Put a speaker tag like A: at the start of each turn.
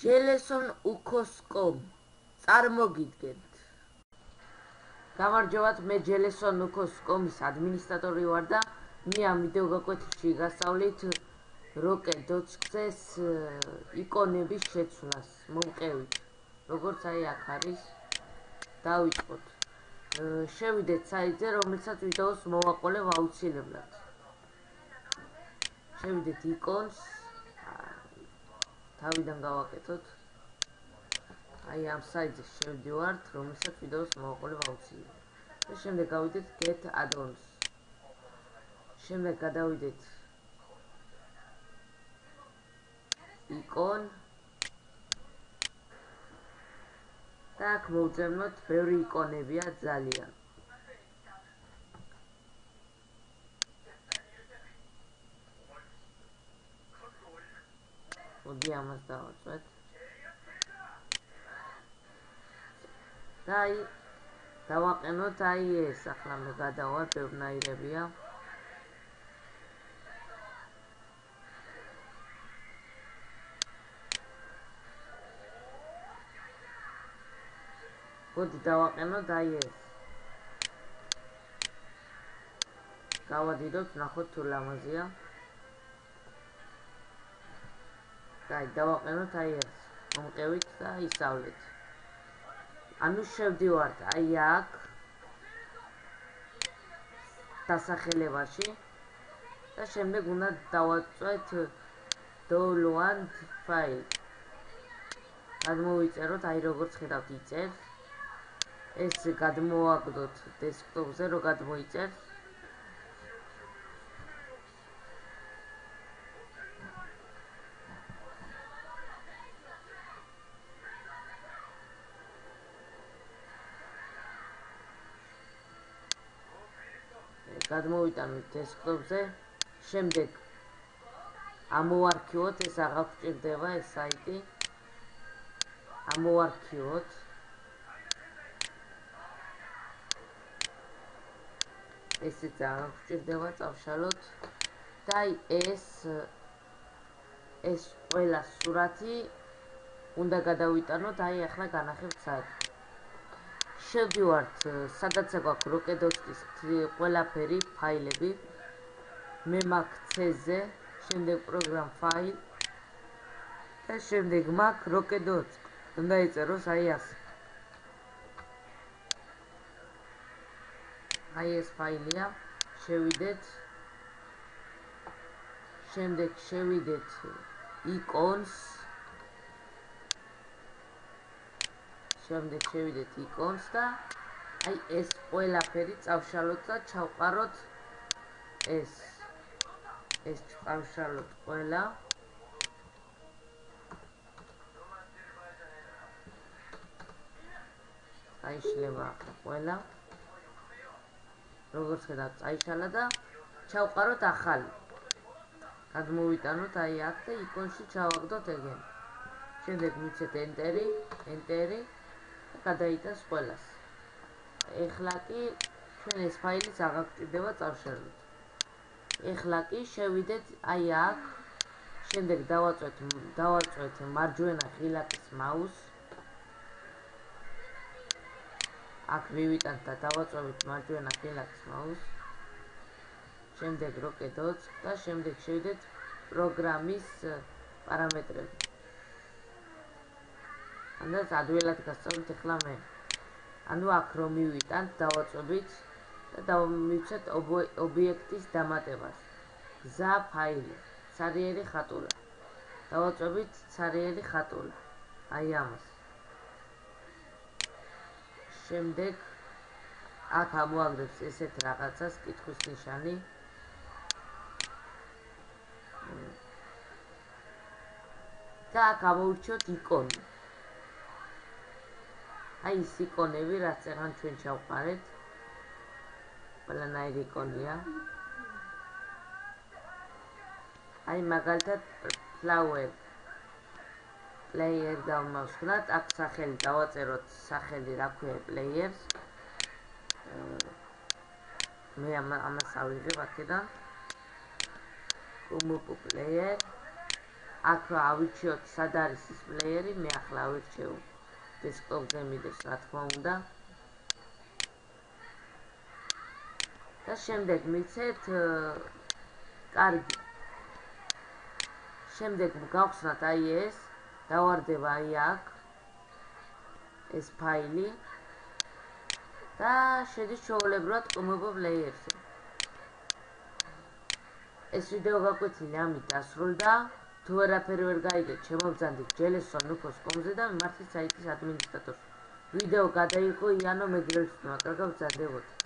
A: Jeleson Ukoscom. წარმოგიდგენთ. გამარჯობათ, მე Jeleson Ukoscom-ის ადმინისტრატორი ვარ და მე ამ ვიდეო გაკვეთილში გასწავლით Rocket.exe-ს იკონების შეცვლას მომყევით. როგორც აი აქ არის, დავიწყოთ. შევიდეთ საიტზე, რომელსაც ვიდეოს მოვაყოლებ აუცილებლად. შევიდეთ იკონს. თავიდან გავაკეთოთ. აი ამ საიტზე შევდივართ, რომელსაც ვიდეოს მოვაყოლებ აუცილებლად. და შემდეგ გავიდეთ get add-ons. შემდეგ გადავიდეთ იკონ და აქ მოვძებნოთ ბევრი იკონებია ძალიან. მოდი ამას დავაწვეთ. და აი დავაყენოთ აი ეს, ახლა მე გადავალ, ბევრნაირებია. მოდი დავაყენოთ აი ეს. გავადიდოთ, ნახოთ თუ ლამაზია. აი დავაყენოთ აი ეს. მომყევით და ისავლეთ. ანუ შევდივართ აი აქ დასახელებაში და შემდეგ უნდა დავაწვეთ download file. გადმოვიწეროთ, აი როგორც ხედავთ იწერს. ეს გადმოვაგდოთ desktop-ზე, რომ გადმოიწერს. გადმოვიტანოთ desktop-ზე, შემდეგ ამოვარქიოთ, ეს აღარ გვჭირდება ეს საიტი. ამოვარქიოთ. ესეც აღარ გვჭირდება, წავშალოთ. და აი ეს ყველა სურათი უნდა გადავიტანოთ, აი ახლა განახებთ საერთოდ. შევდივართ, სადაც გვაქვს Rocket.exe-ის ყველაფერი ფაილები. მე მაქვს C-ზე, შემდეგ program file და შემდეგ მაქვს Rocket.exe. უნდა იწეროს აი ასე. აი ეს ფაილია, შევიდეთ. შემდეგ შევიდეთ იკონს. შემდეგ შევიდეთ იკონს და აი ეს ყველაფერი წავშალოთ და ჩავყაროთ ეს წავშალოთ ყველა. აიშლება ყველა. როგორც ხედავთ, წაიშალა და ჩავყაროთ ახალი. გადმოვიტანოთ აი აქ და იკონში ჩავაგდოთ ეგენ. შემდეგ მივცეთ ენტერი და გადაიტანს ყველას. ეხლა კი ჩვენ ეს ფაილიც აღარ გვჭირდება, წავშალოთ. ეხლა კი შევიდეთ აი აქ. შემდეგ დავაწვეთ მარჯვენა ღილაკის მაუსს. აქ მივიტანთ და დავაწვევით მარჯვენა ღილაკის მაუსს. შემდეგ Rocket.exe და შემდეგ შევიდეთ პროგრამის პარამეტრები. ანდაც ადვილად გასწავლით ახლა მე. ანუ აქ რომ მივიტანთ, დავაწვევით და მივცეთ ობიექტის დამატებას. გზა ფაილი, ცარიერი ხატულა. დავაწვევით ცარიერი ხატულა. აი ამას. შემდეგ აქ ამოაგდებს ესეთ რაღაცას, კითხვის ნიშანი. და აქ ამოვირჩიოთ იკონი. აი ეს იკონები, რაც წეგან ჩვენ ჩავყარეთ. ყველანაირი იკონია. აი მაგალითად flower player დავმოვსხლათ, აქ სახელი დავაწეროთ, სახელი რა ქვია players. მე ამას ავიღებ აქედან. Umupu player აქ ავირჩიოთ სად არის ის პლეიერი, მე ახლა ავირჩევ დესკტოპზე მიდეს, რა თქმა უნდა. და შემდეგ მიცეთ კარგი. შემდეგ გავხსნათ აი ეს, დავარდება აი აქ ეს ფაილი და შედის ჩვეულებრივად ყმბ პლეიერზე. ეს ვიდეო გაკვეთილი ამით დასრულდა. თუ ვერაფერი ვერ გაიგეთ, შემოვბრძანდით jeleson.com-ზე და მიმართეთ საიტის ადმინისტრატორს. ვიდეო გადაიღო იანო მეგრელსმა, კარგად ვბრძანდებოდეთ.